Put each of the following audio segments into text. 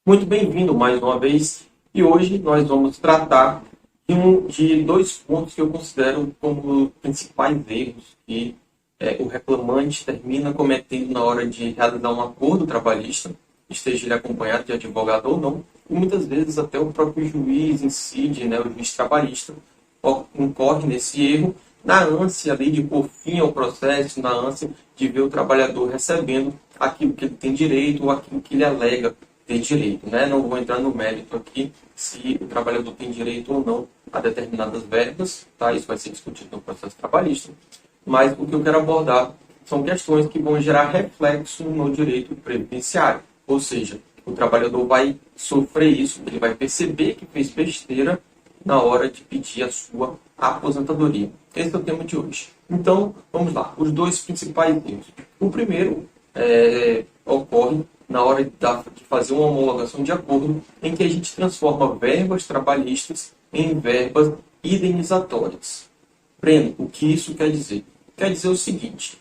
Muito bem-vindo mais uma vez e hoje nós vamos tratar de dois pontos que eu considero como principais erros que o reclamante termina cometendo na hora de realizar um acordo trabalhista, esteja ele acompanhado de advogado ou não, e muitas vezes até o próprio juiz incide, né, o juiz trabalhista, incorre nesse erro na ânsia ali de pôr fim ao processo, na ânsia de ver o trabalhador recebendo aquilo que ele tem direito ou aquilo que ele alega ter direito, né? Não vou entrar no mérito aqui se o trabalhador tem direito ou não a determinadas verbas, tá? Isso vai ser discutido no processo trabalhista. Mas o que eu quero abordar são questões que vão gerar reflexo no direito previdenciário. Ou seja, o trabalhador vai sofrer isso, ele vai perceber que fez besteira na hora de pedir a sua aposentadoria. Esse é o tema de hoje. Então, vamos lá. Os dois principais erros. O primeiro ocorre na hora de fazer uma homologação de acordo em que a gente transforma verbas trabalhistas em verbas indenizatórias. Breno, o que isso quer dizer? Quer dizer o seguinte,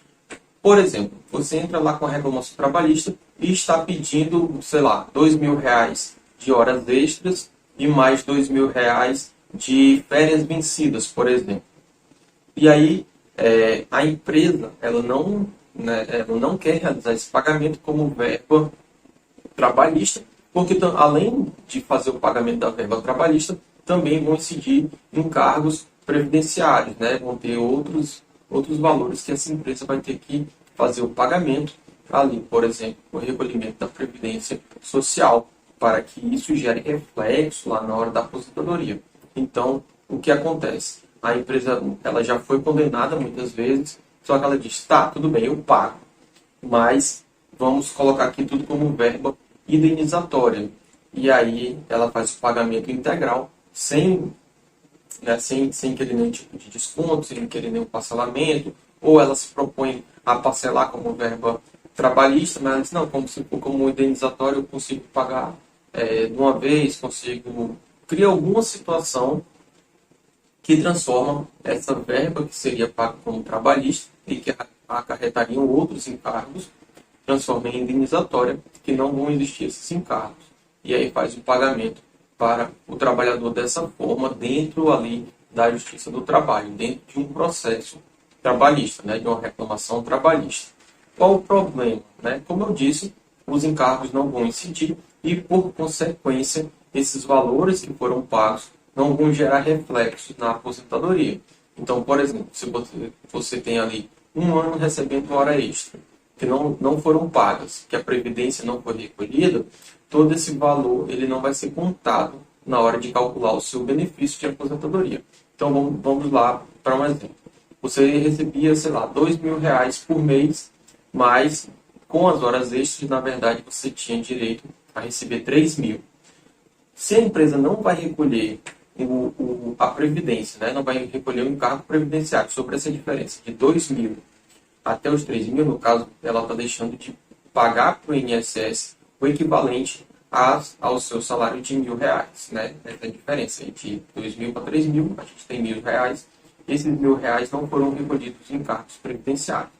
por exemplo, você entra lá com a reclamação trabalhista e está pedindo, sei lá, R$ 2.000 de horas extras e mais R$ 2.000 de férias vencidas, por exemplo. E aí, a empresa, ela não quer realizar esse pagamento como verba trabalhista, porque além de fazer o pagamento da verba trabalhista, também vão incidir encargos previdenciários, né? Vão ter outros valores que essa empresa vai ter que fazer o pagamento ali, por exemplo, o recolhimento da Previdência Social, para que isso gere reflexo lá na hora da aposentadoria. Então, o que acontece? A empresa ela já foi condenada muitas vezes, só que ela diz, tá, tudo bem, eu pago, mas vamos colocar aqui tudo como verba indenizatória. E aí ela faz o pagamento integral, sem querer nenhum tipo de desconto, sem querer nenhum parcelamento, ou ela se propõe a parcelar como verba trabalhista, mas ela diz, não, como indenizatório eu consigo pagar de uma vez, cria alguma situação que transforma essa verba que seria paga como trabalhista e que acarretariam outros encargos, transforma em indenizatória, que não vão existir esses encargos. E aí faz o pagamento para o trabalhador dessa forma, dentro ali da Justiça do Trabalho, dentro de um processo trabalhista, né, de uma reclamação trabalhista. Qual o problema? Né? Como eu disse, os encargos não vão incidir e, por consequência, esses valores que foram pagos não vão gerar reflexos na aposentadoria. Então, por exemplo, se você tem ali um ano recebendo hora extra, que não foram pagas, que a Previdência não foi recolhida, todo esse valor ele não vai ser contado na hora de calcular o seu benefício de aposentadoria. Então, vamos lá para um exemplo. Você recebia, sei lá, R$ 2.000 por mês, mas com as horas extras, na verdade, você tinha direito a receber 3.000. Se a empresa não vai recolher a Previdência, né, não vai recolher o encargo previdenciário sobre essa diferença de 2.000 até os 3.000, no caso, ela está deixando de pagar para o INSS o equivalente ao seu salário de R$ 1.000, né? Essa diferença de 2.000 para 3.000, a gente tem R$ 1.000, esses R$ 1.000 não foram recolhidos em encargos previdenciários.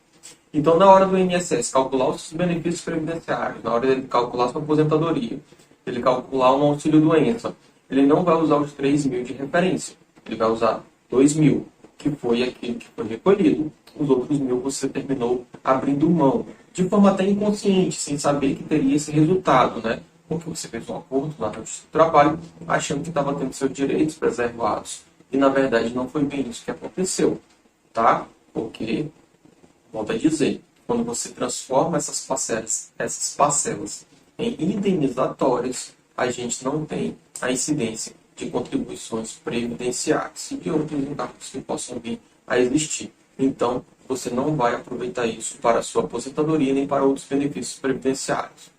Então, na hora do INSS calcular os benefícios previdenciários, na hora de calcular sua aposentadoria, ele calcular um auxílio-doença, ele não vai usar os 3.000 de referência, ele vai usar 2.000, que foi aquilo que foi recolhido. Os outros 1.000 você terminou abrindo mão, de forma até inconsciente, sem saber que teria esse resultado, né? Porque você fez um acordo lá no Justiça do Trabalho, achando que estava tendo seus direitos preservados. E, na verdade, não foi bem isso que aconteceu, tá? Porque, volto a dizer, quando você transforma essas parcelas em indenizatórias, a gente não tem a incidência de contribuições previdenciárias e de outros encargos que possam vir a existir. Então, você não vai aproveitar isso para a sua aposentadoria nem para outros benefícios previdenciários.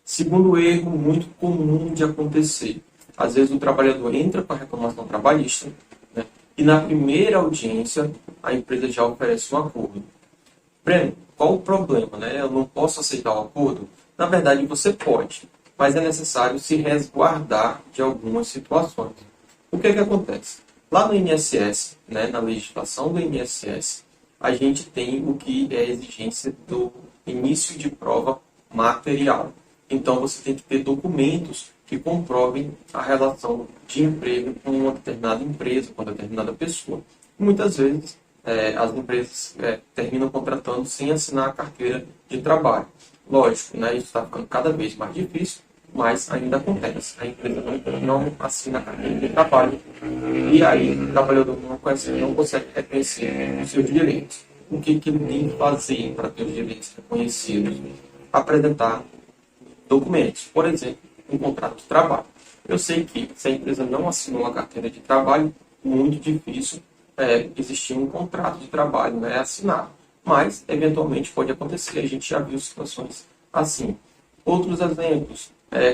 Segundo erro muito comum de acontecer, às vezes o trabalhador entra com a reclamação trabalhista, né, e na primeira audiência a empresa já oferece um acordo. Breno, qual o problema? Né? Eu não posso aceitar o acordo? Na verdade, você pode, mas é necessário se resguardar de algumas situações. O que acontece? Lá no INSS, né, na legislação do INSS, a gente tem o que é a exigência do início de prova material. Então, você tem que ter documentos que comprovem a relação de emprego com uma determinada empresa, com uma determinada pessoa. Muitas vezes, as empresas terminam contratando sem assinar a carteira de trabalho. Lógico, né, isso está ficando cada vez mais difícil, mas ainda acontece. A empresa não assina a carteira de trabalho e aí o trabalhador não consegue reconhecer os seus direitos. O que ele tem que fazer para ter os direitos reconhecidos? Apresentar documentos, por exemplo, um contrato de trabalho. Eu sei que se a empresa não assinou uma carteira de trabalho, muito difícil existir um contrato de trabalho, né, assinado. Mas, eventualmente, pode acontecer. A gente já viu situações assim. Outros exemplos,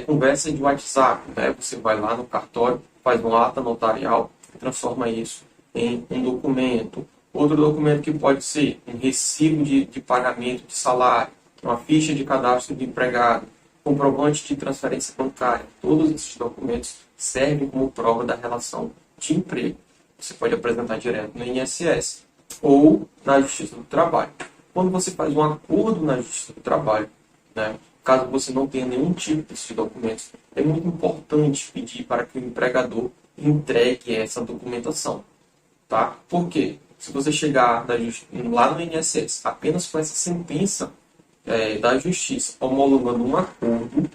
conversa de WhatsApp. Né? Você vai lá no cartório, faz uma ata notarial e transforma isso em um documento. Outro documento que pode ser um recibo de pagamento de salário, uma ficha de cadastro de empregado, comprovante de transferência bancária. Todos esses documentos servem como prova da relação de emprego. Você pode apresentar direto no INSS ou na Justiça do Trabalho. Quando você faz um acordo na Justiça do Trabalho, né, caso você não tenha nenhum tipo desses documentos, é muito importante pedir para que o empregador entregue essa documentação. Tá? Por quê? Se você chegar lá no INSS apenas com essa sentença da Justiça homologando um acordo,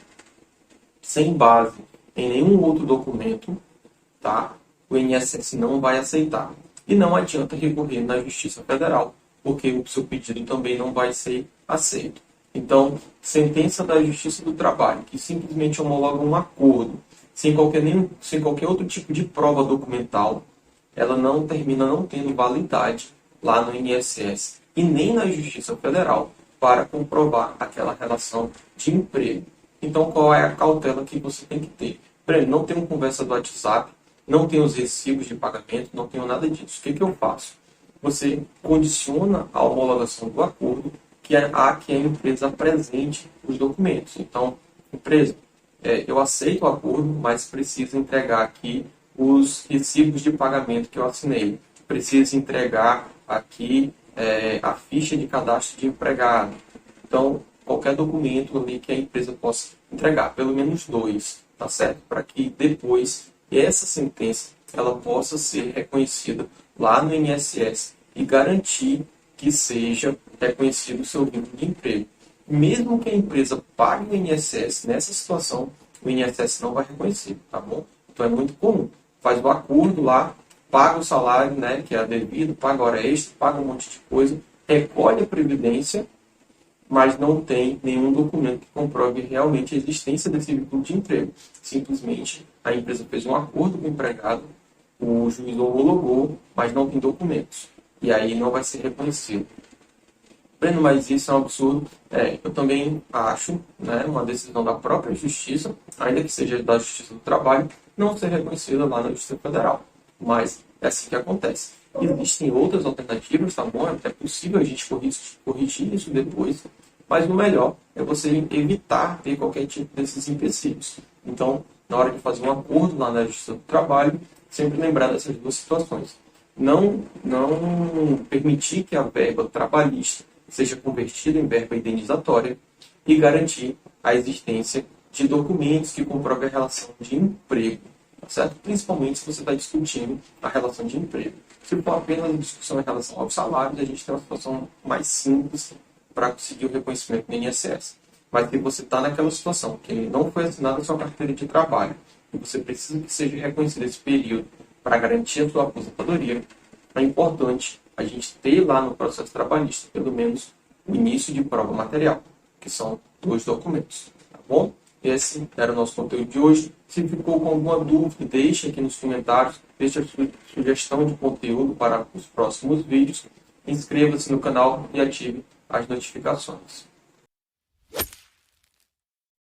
sem base em nenhum outro documento, tá? O INSS não vai aceitar. E não adianta recorrer na Justiça Federal, porque o seu pedido também não vai ser aceito. Então, sentença da Justiça do Trabalho, que simplesmente homologa um acordo, sem qualquer outro tipo de prova documental, ela não termina não tendo validade lá no INSS e nem na Justiça Federal para comprovar aquela relação de emprego. Então, qual é a cautela que você tem que ter? Primeiro, não tenho conversa do WhatsApp, não tenho os recibos de pagamento, não tenho nada disso. O que eu faço? Você condiciona a homologação do acordo que a empresa apresente os documentos. Então, empresa, eu aceito o acordo, mas preciso entregar aqui os recibos de pagamento que eu assinei. Preciso entregar aqui a ficha de cadastro de empregado. Então, qualquer documento ali que a empresa possa entregar, pelo menos 2, tá certo? Para que depois essa sentença ela possa ser reconhecida lá no INSS e garantir que seja reconhecido o seu vínculo de emprego. Mesmo que a empresa pague o INSS, nessa situação, o INSS não vai reconhecer, tá bom? Então é muito comum. Faz o acordo lá, paga o salário, né, que é devido, paga hora extra, paga um monte de coisa, recolhe a previdência, mas não tem nenhum documento que comprove realmente a existência desse vínculo de emprego. Simplesmente a empresa fez um acordo com o empregado, o juiz homologou, mas não tem documentos. E aí não vai ser reconhecido. Breno, mas isso é um absurdo. Eu também acho, né, uma decisão da própria Justiça, ainda que seja da Justiça do Trabalho, não ser reconhecida lá na Justiça Federal. Mas é assim que acontece. Existem outras alternativas, tá bom? É possível a gente corrigir isso depois, mas o melhor é você evitar ter qualquer tipo desses empecilhos. Então, na hora de fazer um acordo lá na Justiça do Trabalho, sempre lembrar dessas duas situações. Não permitir que a verba trabalhista seja convertida em verba indenizatória e garantir a existência de documentos que comprovem a relação de emprego, certo? Principalmente se você está discutindo a relação de emprego. Se for apenas uma discussão em relação aos salários, a gente tem uma situação mais simples para conseguir o reconhecimento do INSS. Mas se você está naquela situação que não foi assinada a sua carteira de trabalho e você precisa que seja reconhecido esse período para garantir a sua aposentadoria, é importante a gente ter lá no processo trabalhista, pelo menos, o início de prova material, que são 2 documentos, tá bom? Esse era o nosso conteúdo de hoje. Se ficou com alguma dúvida, deixe aqui nos comentários, deixe a sua sugestão de conteúdo para os próximos vídeos, inscreva-se no canal e ative as notificações.